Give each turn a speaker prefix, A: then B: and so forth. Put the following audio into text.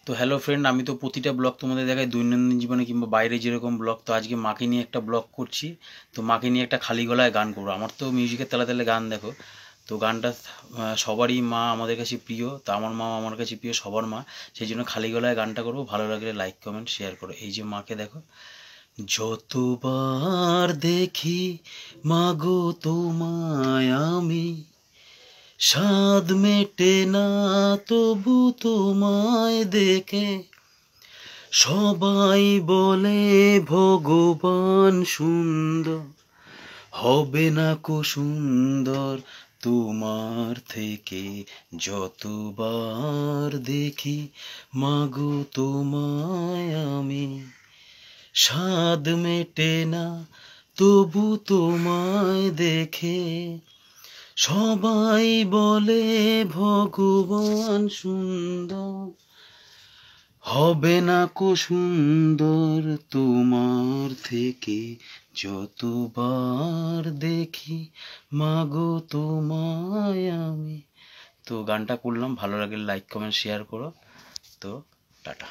A: তো hello friend, আমি তো প্রতিটা ব্লগ তোমাদের দেখাই দৈনন্দিন জীবনে কিংবা বাইরে যেরকম ব্লগ। তো আজকে মাকে নিয়ে একটা ব্লগ করছি। তো মাকে নিয়ে একটা খালি গলায় গান করবো। আমার তো মিউজিকের তালে তালে গান দেখো। তো গানটা সবারই মা আমাদের কাছে প্রিয়, তো আমার মা আমার কাছে প্রিয়, সবার মা। সেই জন্য খালি গলায় গানটা করবো। ভালো লাগলে লাইক কমেন্ট শেয়ার করো। এই যে মাকে দেখো, যতবার দেখি মাগো তোমায় আমি, স্বাদ মেটে না তবু তোমায় দেখে। সবাই বলে ভগবান সুন্দর, হবে না কো সুন্দর তোমার থেকে। যতবার দেখি মাগো তোমায় আমি, স্বাদ মেটে না তবু তোমায় দেখে। সবাই বলে ভগবান সুন্দর, হবে না কো সুন্দর তোমার থেকে। যতবার দেখি মাগো তোমায় আমি। তো গানটা করলাম, ভালো লাগলে লাইক কমেন্ট শেয়ার করো। তো টাটা।